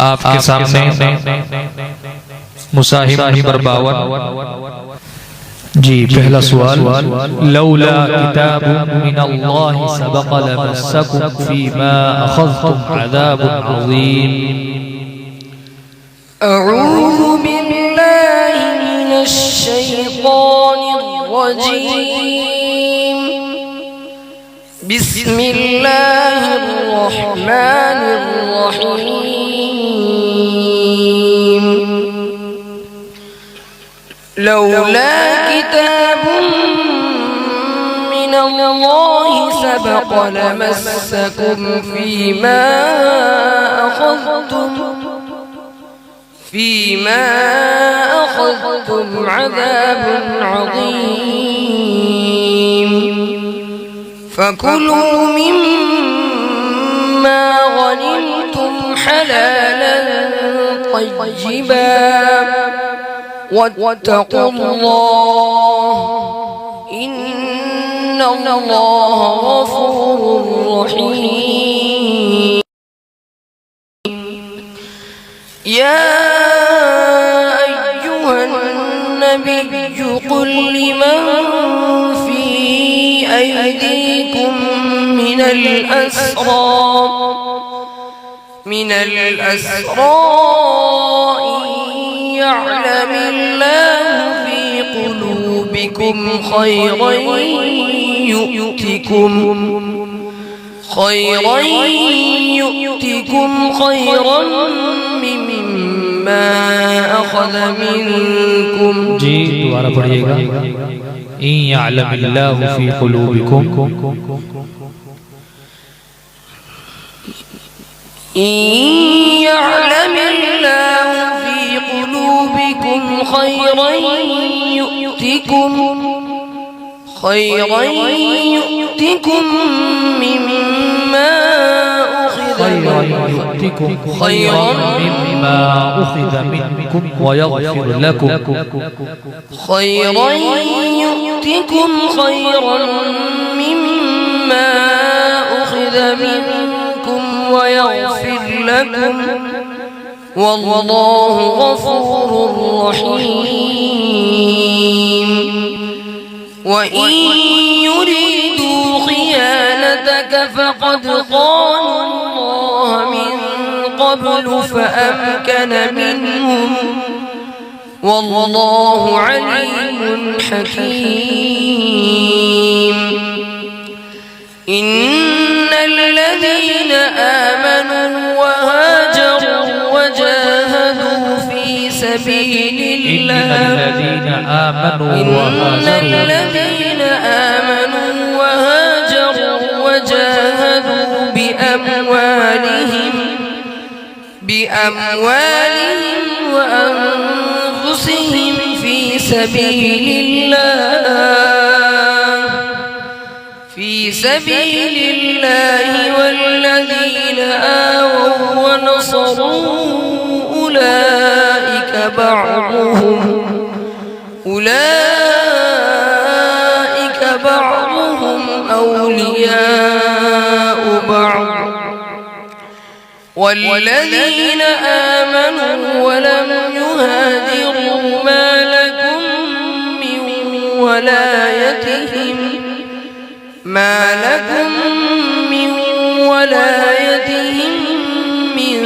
आपके सामने मुसाहिब नंबर 52 जी। पहला सवाल, लौला किताबुन मिनल्लाहि सबक़ लमस्सकुम फीमा अख़ज़्तुम अज़ाबुन अज़ीम। अऊज़ु बिल्लाहि मिनश शैतानिर रजीम। बिस्मिल्लाहिर रहमानिर रहीम। लौला किताबुन मिनल्लाहि सबक़ लमस्सकुम फीमा अख़ज़्तुम अज़ाबुन अज़ीम। फकुलू मिम्मा गनिमतुम हलालन तय्यिबा वत्तक़ुल्लाह इन्नल्लाह गफूरुर रहीम। या अय्युहन नबिय्यु कुल लिमन फी अयदीकुम मिनल अस्रा यअलमिल्लाहु फी क़ुलूबिकुम खैरन यु'तिकुम खैरन मिम्मा अख़ज़ मिनकुम। जी दोबारा पढ़िएगा। इन यअलमिल्लाहु फी क़ुलूबिकुम खैरन यु'तिकुम मिम्मा أخذ منكم ويغفر لكم خيرا يؤتكم خيرا مما أخذ منكم ويغفر لكم والله غفور رحيم. وإن يريدوا خيانتك فقد خانوا الله من قبل فأمكن منهم والله عليم حكيم. إن الذين آمنوا وهاجروا وجاهدوا في سبيل الله بأموالهم وأنفسهم في سبيل الله والذين آووا ونصروا أولئك بعضهم أولياء بعض. والذين آمنوا ولم يهاجروا ما لكم من ولايتهم من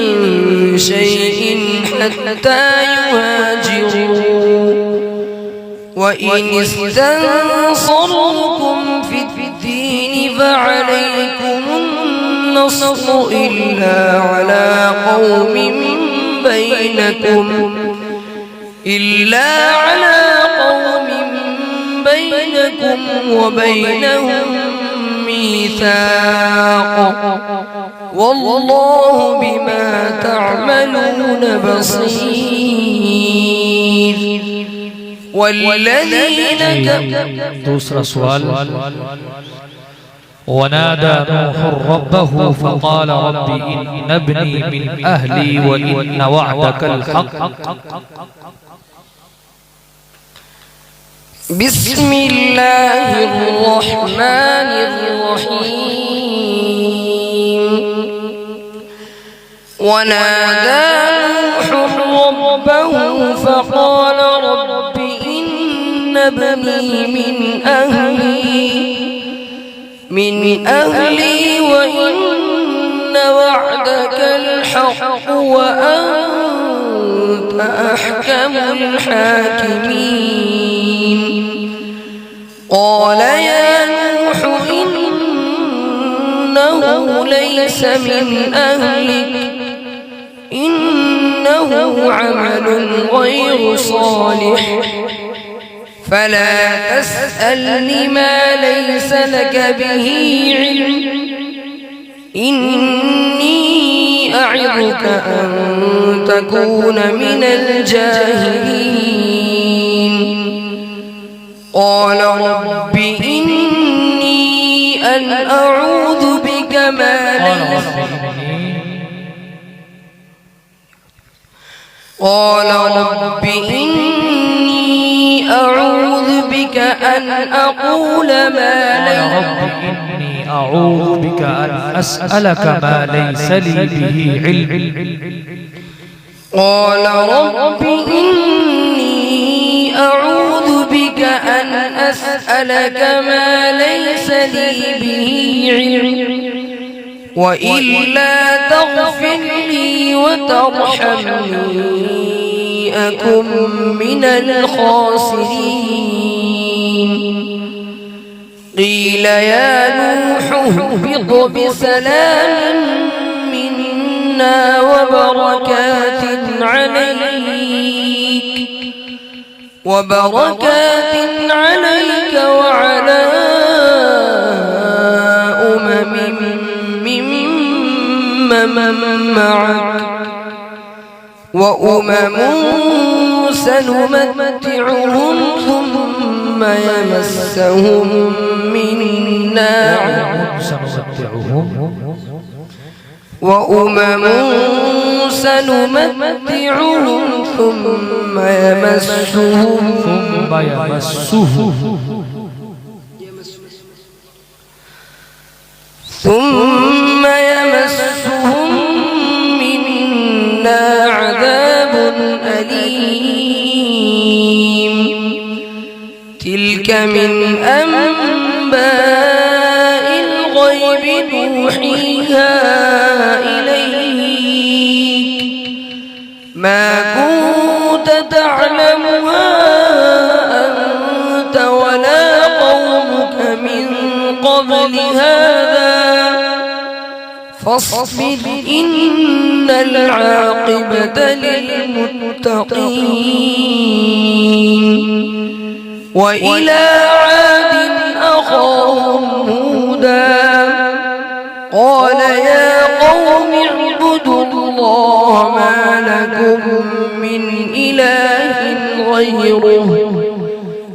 شيء حتى يهاجروا. وإن استنصروكم في الدين فعليكم النصر إلا على قوم بينكم وبينهم ميثاق والله بما تعملون بصير. والذين दूसरा सवाल, ونادى نوح ربه فقال رب إن ابني من أهلي وإن وعدك الحق. بسم الله الرحمن الرحيم. ونادى نوح ربه فقال رب إن ابني من أهلي وإن وعدك الحق وأنت أحكم الحاكمين قال يا نوح إنه ليس من أهلك إنه عمل غير صالح فلا تسألني ما ليس لك به علم إني أعظك أن تكون من الجاهلين قال رب إني أن أعوذ بك ما ليس قال رب إني أعوذ بك أن أقول ما ليس إني أعوذ بك أن أسألك ما ليس لي به علم قال رب إني أعوذ بك أن أسألك ما ليس لي به علم وإلا تغفر لي وترحمني أكن من الخاسرين قيل يا نوح اهبط بسلام منا وبركات عليك وعلى أمم معك وأمم سنمتعهم ثم يمسهم منا وأمم سنمتعهم ثم يمسهم منا عذاب أليم تلك من أنباء الغيب نوحيها إليك ما كنت تعلمها أنت ولا قومك من قبل هذا فاصبر إن العاقبة للمتقين وإلى عاد أخاهم هودا قال يا قوم اعبدوا الله ما لكم من إله غيره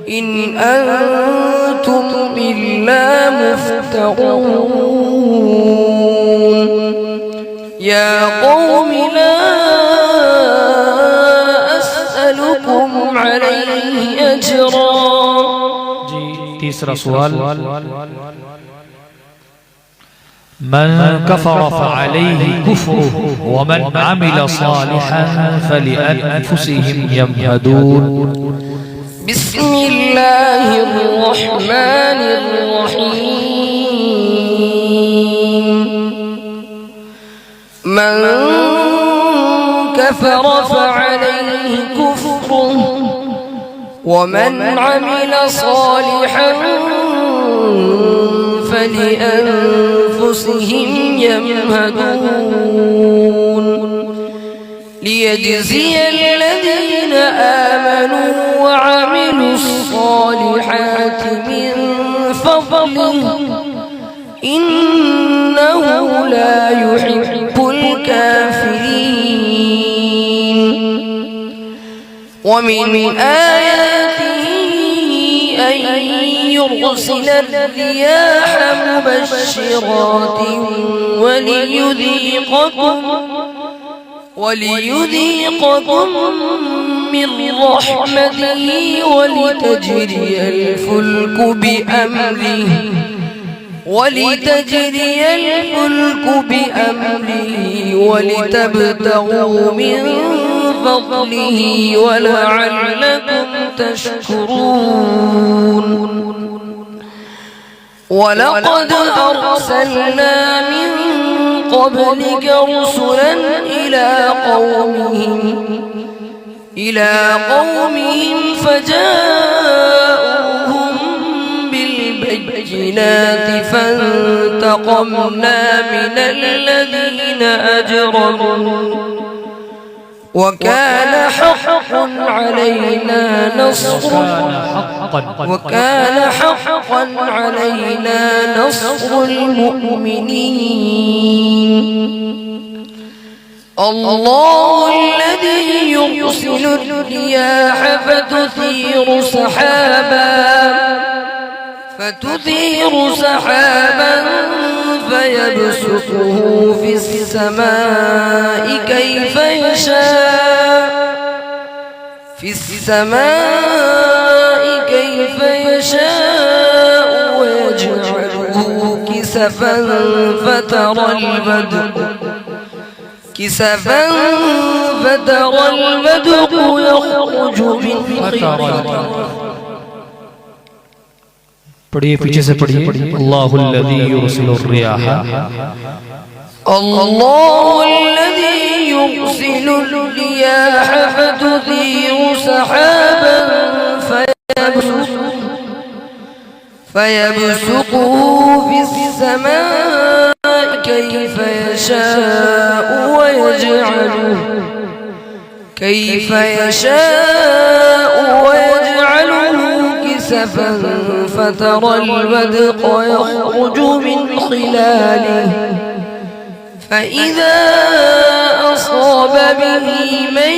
إن أنتم إلا مفترون يا قوم لا أسألكم عليه أجرا تيسرا سؤال من كفر فعليه كفره ومن عمل صالحا فلأنفسهم يمهدون بسم الله الرحمن الرحيم من كفر فعليه كفره ومن عمل صالحا فلأنفسهم يمهدون ليجزي الذين آمنوا وعملوا الصالحات من فضله إنه لا يحب الكافرين ومن آياته أن يرسل الرياح مبشرات وليذيقكم من رحمته ولتجري الفلك بأمره ولتجري الفلك بأمره ولتبتغوا من فضله ولعلكم تشكرون ولقد أرسلنا من قبلك رسلا إلى قومهم فجاءوهم بالبينات فانتقمنا من الذين أجرموا وكان حقا علينا نصر المؤمنين الله الذي يرسل الرياح فتثير سحابا فيبسطه في السماء كيف يشاء ويجعله كسفا فترى البدق يخرج من خلاله पढ़िए पीछे से पढ़िए अल्लाहु الذي يرسل الرياح فتثير سحابا فيبسطه في السماء كيف يشاء ويجعله كسفا فترى البدق يخرج من خلاله فإذا أصاب به من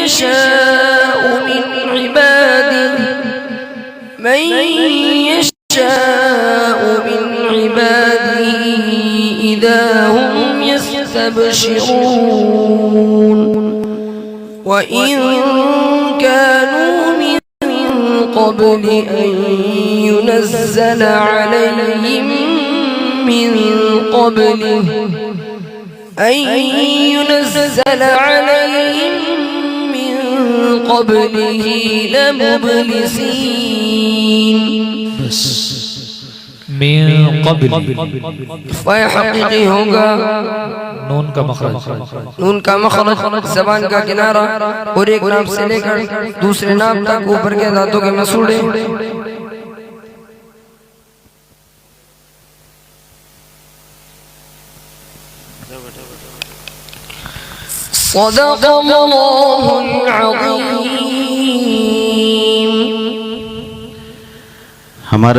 يشاء من عباده إذا هم يستبشرون وإن كانوا من قبل أن ينزل عليهم من قبله لمبلسين من قبل حقيقي होगा नून का मखरज जबान का किनारा और एक नाम से लेकर दूसरे नाम तक ऊपर के दांतों के मसूड़े सदक़ल्लाहुल अज़ीम। हमारा